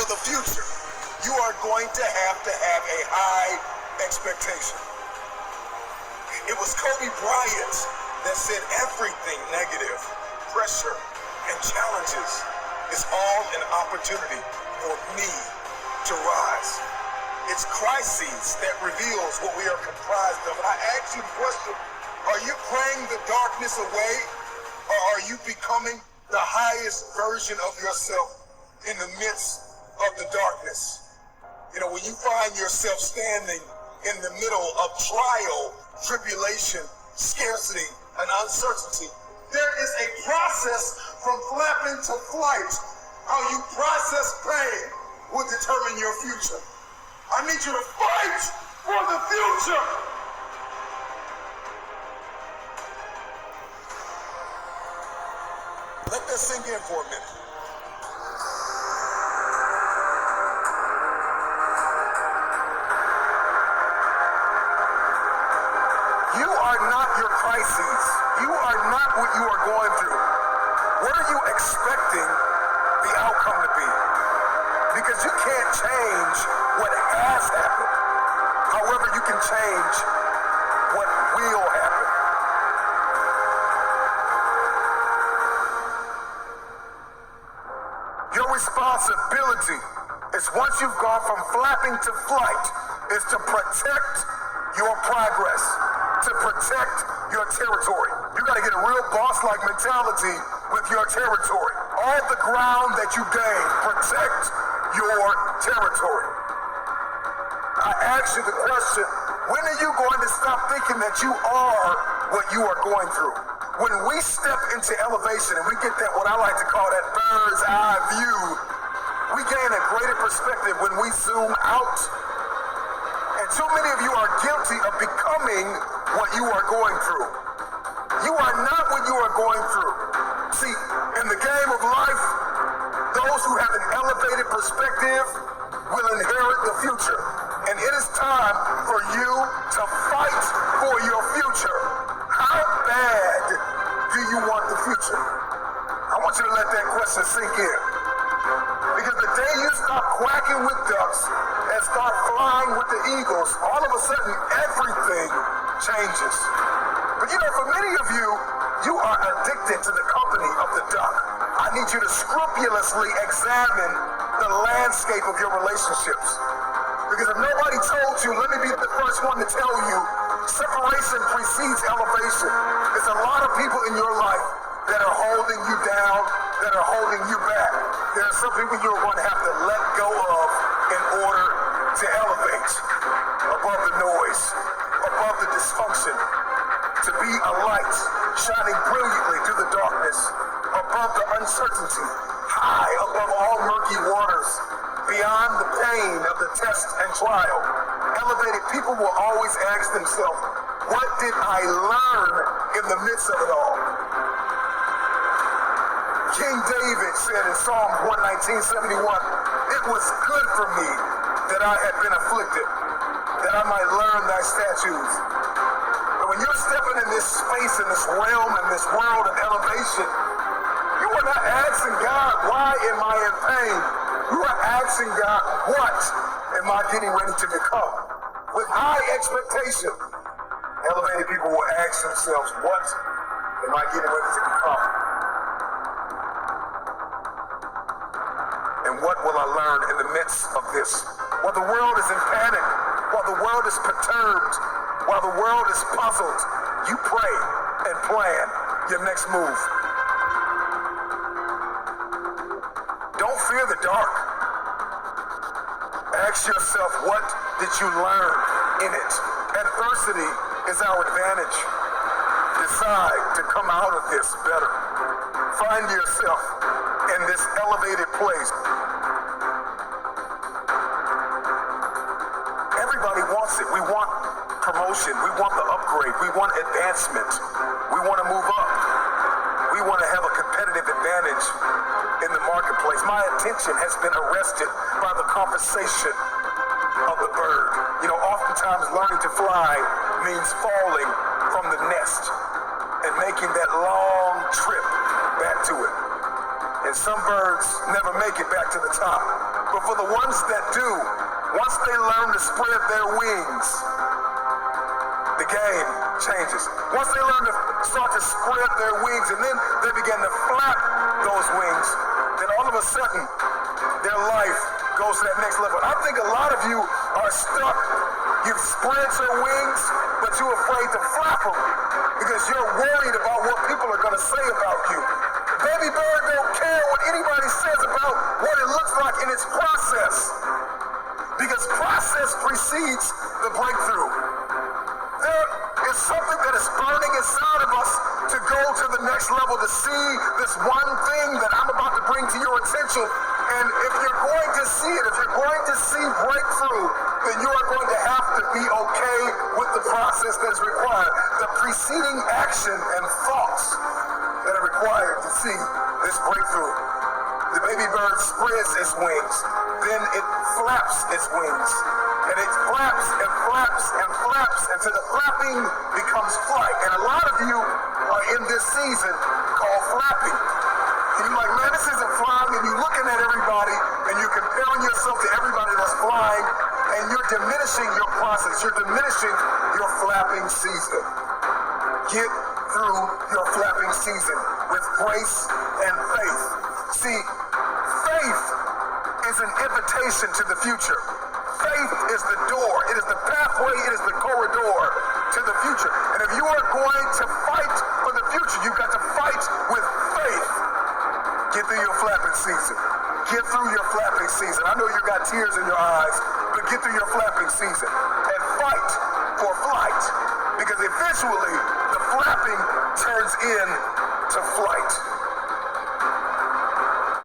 for the future, you are going to have a high expectation. It was Kobe Bryant that said everything negative, pressure, and challenges is all an opportunity for me to rise. It's crises that reveals what we are comprised of. And I ask you the question, are you praying the darkness away, or are you becoming the highest version of yourself in the midst of the darkness? You know, when you find yourself standing in the middle of trial, tribulation, scarcity, and uncertainty, there is a process from flapping to flight. How you process pain will determine your future. I need you to fight for the future. Let that sink in for a minute. You are not your crises. You are not what you are going through. What are you expecting the outcome to be? Because you can't change what has happened. However, you can change what will happen. Your responsibility is, once you've gone from flapping to flight, is to protect your progress, to protect your territory. You gotta get a real boss-like mentality with your territory. All the ground that you gain, protect your territory. I ask you the question, when are you going to stop thinking that you are what you are going through? When we step into elevation and we get that, what I like to call that bird's eye view, we gain a greater perspective when we zoom out. And too many of you are guilty of becoming what you are going through. You are not what you are going through. See, in the game of life, those who have an elevated perspective will inherit the future. And it is time for you to fight for your future. How bad do you want the future? I want you to let that question sink in. Because the day you stop quacking with ducks and start flying with the eagles, all of a sudden everything changes. But you know, for many of you, you are addicted to the company of the duck. I need you to scrupulously examine the landscape of your relationships. Because if nobody told you, let me be the first one to tell you, separation precedes elevation. There's a lot of people in your life that are holding you down, that are holding you back. There are some people you're going to have to let go of in order to elevate above the noise, above the dysfunction, to be a light shining brilliantly through the darkness, above the uncertainty, high above all murky waters, beyond the pain of the test and trial. Elevated people will always ask themselves, what did I learn in the midst of it all? King David said in Psalm 119:71, it was good for me that I had been afflicted, that I might learn thy statutes. But when you're stepping in this space, in this realm, in this world of elevation, you are not asking God, why am I in pain? You are asking God, what am I getting ready to become? With high expectation, elevated people will ask themselves, what am I getting ready to become? And what will I learn in the midst of this? While the world is in panic, while the world is perturbed, while the world is puzzled, you pray and plan your next move. Don't fear the dark. Ask yourself, what did you learn in it? Adversity is our advantage. Decide to come out of this better. Find yourself in this elevated place. Everybody wants it. We want promotion. We want the upgrade. We want advancement. We want to move up. We want to have a competitive advantage in the marketplace. My attention has been arrested by the conversation of the bird. You know, oftentimes learning to fly means falling from the nest and making that long trip back to it. And some birds never make it back to the top. But for the ones that do, once they learn to spread their wings, the game changes. Once they learn to start to spread their wings and then they begin to flap those wings, then all of a sudden their life goes to that next level. I think a lot of you are stuck. You've spread your wings, but you're afraid to flap them because you're worried about what people are going to say about you. Baby bird don't care what anybody says about what it looks like in its process, because process precedes the breakthrough. There is something that is burning inside of us to go to the next level, to see this one thing that I'm about to bring to your attention. And if you're going to see it, if you're going to see breakthrough, then you are going to have to be okay with the process that is required, the preceding action and thoughts that are required to see this breakthrough. The baby bird spreads its wings, then it flaps its wings, and it flaps and flaps and flaps until the flapping becomes flight. And a lot of you are in this season called flapping. And you're like, man, this isn't flying, and you're looking at everybody, and you're comparing yourself to everybody that's flying, and you're diminishing your process. You're diminishing your flapping season. Get through your flapping season with grace and faith. See, faith is an invitation to the future. Faith is the door. It is the pathway. It is the corridor to the future. And if you are going to fight for the future, you've got to fight with faith. Get through your flapping season. Get through your flapping season. I know you got tears in your eyes, but get through your flapping season and fight for flight, because eventually the flapping turns into flight.